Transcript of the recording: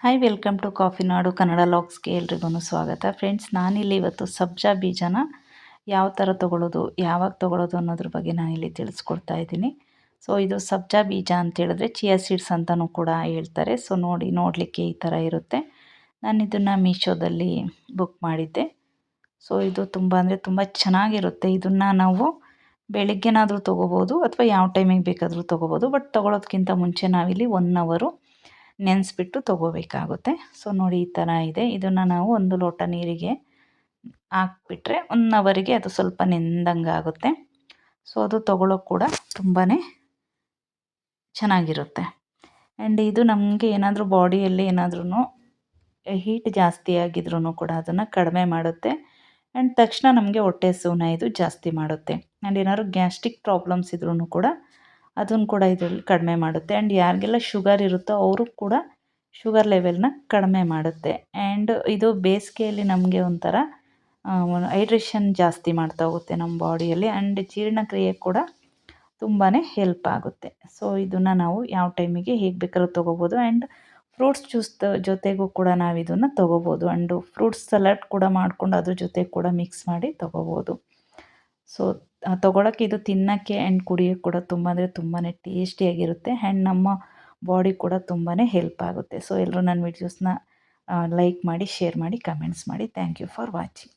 Hi welcome to coffee ನಾಡು ಕನ್ನಡ ಲಾಗ್ಸ್ಗೆ ಎಲ್ರಿಗೂ ಸ್ವಾಗತ. Friends, ನಾನಿಲ್ಲಿ ಇವತ್ತು ಸಬ್ಜಾ ಬೀಜನ ಯಾವ ಥರ ತೊಗೊಳ್ಳೋದು, ಯಾವಾಗ ತೊಗೊಳ್ಳೋದು ಅನ್ನೋದ್ರ ಬಗ್ಗೆ ನಾನಿಲ್ಲಿ ತಿಳಿಸ್ಕೊಡ್ತಾ ಇದ್ದೀನಿ. ಸೊ ಇದು ಸಬ್ಜಾ ಬೀಜ ಅಂತ ಹೇಳಿದ್ರೆ ಚಿಯಾ ಸೀಡ್ಸ್ ಅಂತಲೂ ಕೂಡ ಹೇಳ್ತಾರೆ. ಸೊ ನೋಡಲಿಕ್ಕೆ ಈ ಥರ ಇರುತ್ತೆ. ನಾನು ಇದನ್ನು ಮೀಶೋದಲ್ಲಿ ಬುಕ್ ಮಾಡಿದ್ದೆ. ಸೊ ಇದು ತುಂಬ ಅಂದರೆ ತುಂಬ ಚೆನ್ನಾಗಿರುತ್ತೆ. ಇದನ್ನು ನಾವು ಬೆಳಿಗ್ಗೆನಾದರೂ ತೊಗೋಬೋದು ಅಥವಾ ಯಾವ ಟೈಮಿಗೆ ಬೇಕಾದರೂ ತೊಗೋಬೋದು. ಬಟ್ ತೊಗೊಳೋದಕ್ಕಿಂತ ಮುಂಚೆ ನಾವಿಲ್ಲಿ 1 ಅವರು ನೆನೆಸ್ಬಿಟ್ಟು ತೊಗೋಬೇಕಾಗುತ್ತೆ. ಸೊ ನೋಡಿ ಈ ಥರ ಇದೆ. ಇದನ್ನು ನಾವು 1 ಲೋಟ ನೀರಿಗೆ ಹಾಕ್ಬಿಟ್ರೆ 1 ಅವರಿಗೆ ಅದು ಸ್ವಲ್ಪ ನೆಂದಂಗೆ ಆಗುತ್ತೆ. ಸೊ ಅದು ತೊಗೊಳೋಕೆ ಕೂಡ ತುಂಬಾ ಚೆನ್ನಾಗಿರುತ್ತೆ. ಆ್ಯಂಡ್ ಇದು ನಮಗೆ ಏನಾದರೂ ಬಾಡಿಯಲ್ಲಿ ಏನಾದ್ರೂ ಹೀಟ್ ಜಾಸ್ತಿ ಆಗಿದ್ರೂ ಕೂಡ ಅದನ್ನು ಕಡಿಮೆ ಮಾಡುತ್ತೆ. ಆ್ಯಂಡ್ ತಕ್ಷಣ ನಮಗೆ ಹೊಟ್ಟೆ ಹಸಿವನ್ನ ಇದು ಜಾಸ್ತಿ ಮಾಡುತ್ತೆ. ಆ್ಯಂಡ್ ಏನಾದ್ರು ಗ್ಯಾಸ್ಟ್ರಿಕ್ ಪ್ರಾಬ್ಲಮ್ಸ್ ಇದ್ರೂ ಕೂಡ ಅದನ್ನು ಕೂಡ ಇದರಲ್ಲಿ ಕಡಿಮೆ ಮಾಡುತ್ತೆ. ಆ್ಯಂಡ್ ಯಾರಿಗೆಲ್ಲ ಶುಗರ್ ಇರುತ್ತೋ ಅವರು ಕೂಡ ಶುಗರ್ ಲೆವೆಲ್ನ ಕಡಿಮೆ ಮಾಡುತ್ತೆ. ಆ್ಯಂಡ್ ಇದು ಬೇಸಿಗೆಯಲ್ಲಿ ನಮಗೆ ಒಂಥರ ಹೈಡ್ರೇಷನ್ ಜಾಸ್ತಿ ಮಾಡ್ತಾ ಹೋಗುತ್ತೆ ನಮ್ಮ ಬಾಡಿಯಲ್ಲಿ. ಆ್ಯಂಡ್ ಜೀರ್ಣಕ್ರಿಯೆ ಕೂಡ ತುಂಬಾ ಹೆಲ್ಪ್ ಆಗುತ್ತೆ. ಸೊ ಇದನ್ನು ನಾವು ಯಾವ ಟೈಮಿಗೆ ಹೇಗೆ ಬೇಕಾದ್ರೂ ತೊಗೋಬೋದು. ಆ್ಯಂಡ್ ಫ್ರೂಟ್ಸ್ ಜ್ಯೂಸ್ ಜೊತೆಗೂ ಕೂಡ ನಾವು ಇದನ್ನು ತೊಗೋಬೋದು. ಆ್ಯಂಡು ಫ್ರೂಟ್ಸ್ ಸಲಾಡ್ ಕೂಡ ಮಾಡ್ಕೊಂಡು ಅದ್ರ ಜೊತೆ ಕೂಡ ಮಿಕ್ಸ್ ಮಾಡಿ ತೊಗೋಬೋದು. ಸೊ ತೊಗೊಳಕ್ಕೆ ಇದು ತಿನ್ನೋಕ್ಕೆ ಆ್ಯಂಡ್ ಕುಡಿಯೋಕ್ಕೆ ಕೂಡ ತುಂಬ ಅಂದರೆ ತುಂಬಾ ಟೇಸ್ಟಿಯಾಗಿರುತ್ತೆ. ಆ್ಯಂಡ್ ನಮ್ಮ ಬಾಡಿ ಕೂಡ ತುಂಬಾ ಹೆಲ್ಪ್ ಆಗುತ್ತೆ. ಸೊ ಎಲ್ಲರೂ ನನ್ನ ವೀಡಿಯೋಸ್ನ ಲೈಕ್ ಮಾಡಿ, ಶೇರ್ ಮಾಡಿ, ಕಮೆಂಟ್ಸ್ ಮಾಡಿ. Thank you for watching.